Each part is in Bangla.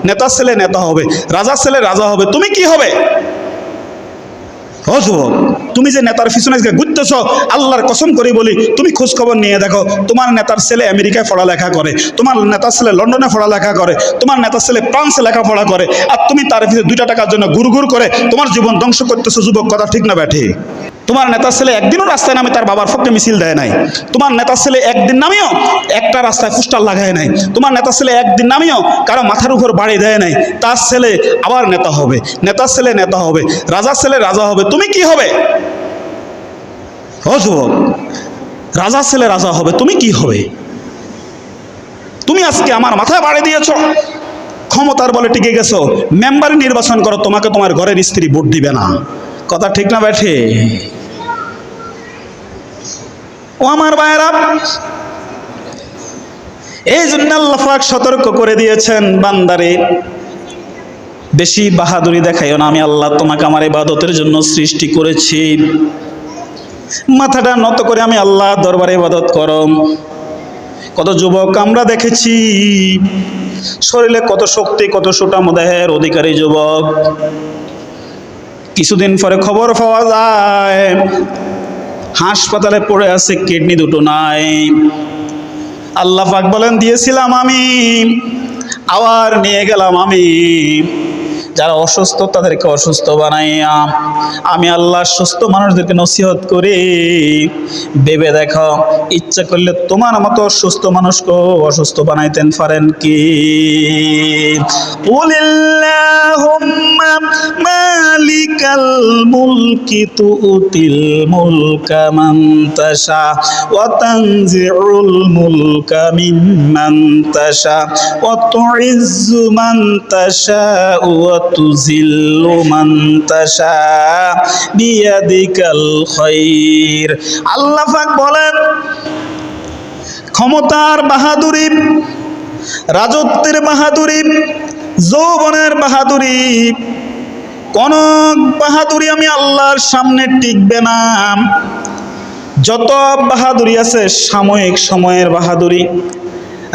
নেতার ছেলে নেতা হবে, রাজার ছেলে রাজা হবে, তুমি কি হবে? ও যুবক, তুমি যে নেতার পিছনে ঘুরতেছ, আল্লাহর কসম করে বলি, তুমি খোঁজ খবর নিয়ে দেখো, তোমার নেতার ছেলে আমেরিকায় পড়ালেখা করে, তোমার নেতার ছেলে লন্ডনে পড়ালেখা করে, তোমার নেতার ছেলে ফ্রান্সে লেখাপড়া করে, আর তুমি তার পিছনে 2টা টাকার জন্য ঘুর করে তোমার জীবন ধ্বংস করতেছো। যুবক, কথা ঠিক না ব্যাঠে? তোমার নেতার ছেলে একদিনও রাস্তায় নামে তার বাবার পক্ষে মিছিল দেয় নাই। তোমার নেতার ছেলে একদিন নামিও একটা রাস্তায় পোস্টার লাগায় নাই। তোমার নেতার ছেলে একদিন নামিও কারো মাথার উপর বাড়ি দেয় নাই। তার ছেলে আবার নেতা হবে, নেতার ছেলে নেতা হবে, রাজার ছেলে রাজা হবে, তুমি কি হবে? ও যুবক, রাজার ছেলে রাজা হবে, তুমি কি হবে? তুমি আজকে আমার মাথায় বাড়ি দিয়েছ, ক্ষমতার বলে টিকে গেছো, মেম্বার নির্বাচন করো, তোমাকে তোমার ঘরের স্ত্রী ভোট দিবে না। কথা ঠিক না ব্যাঠে? ও আমার ভাইরা, এই জন্য আল্লাহ পাক সতর্ক করে দিয়েছেন, বান্দারে বেশি বাহাদুরি দেখাইও না, আমি আল্লাহ তোমাকে আমার ইবাদতের জন্য সৃষ্টি করেছি। মাথাটা নত করে আমি আল্লাহ দরবারে ইবাদত করো। কত যুবক আমরা দেখেছি, শরীরে কত শক্তি, কত সুঠাম দেহের অধিকারী যুবক, কিছুদিন পরে খবর পাওয়া যায় হাসপাতালে পড়ে আছে, কিডনি দুটো নাই। আল্লাহ পাক বলেন, দিয়েছিলাম আমি, আবার নিয়ে গেলাম আমি। যারা অসুস্থ তাদেরকে অসুস্থ বানাইয়া আমি আল্লাহ সুস্থ মানুষদেরকে নসিহত করি। ভেবে দেখো, ইচ্ছা করলে তোমার মতো অসুস্থ মানুষকেও অসুস্থ বানাইতেন পারেন কি? কুলিল্লাহুম্মা মালিকাল মুলকি তুতিল মুলকা মান তাশা ওয়া তানজিউল মুলকা মিম্মান তাশা ওয়া তুইজ্জু মান তাশা ওয়া তুযিল্লু মান তাশা বিয়াদিকাল খায়র। আল্লাহ পাক বলেন, ক্ষমতার বাহাদুরি, রাজত্বের বাহাদুরি, যৌবনের বাহাদুরি, কোন বাহাদুরি আমি আল্লাহর সামনে টিকবে না। যত বাহাদুরি আছে সাময়িক সময়ের বাহাদুরি।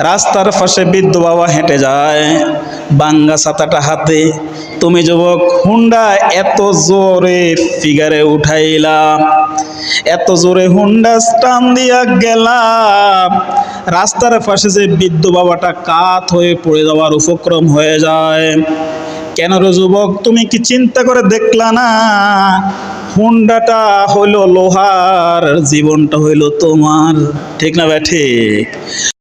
রাস্তার পাশে বৃদ্ধ বাবা হেঁটে যায় বাঙ্গা ছাতাটা হাতে, তুমি যুবক হুন্ডা এত জোরে ফিগারে উঠাইলাম, এত জোরে হুন্ডা স্টান দিয়া গেলাম, রাস্তার পাশে যে বৃদ্ধ বাবাটা কাত হয়ে পড়ে যাওয়ার উপক্রম হয়ে যায়। কেন রে যুবক, তুমি কি চিন্তা করে দেখলা না? হুন্ডাটা হইল লোহার, জীবনটা হইল তোমার। ঠিক না ব্যাঠে?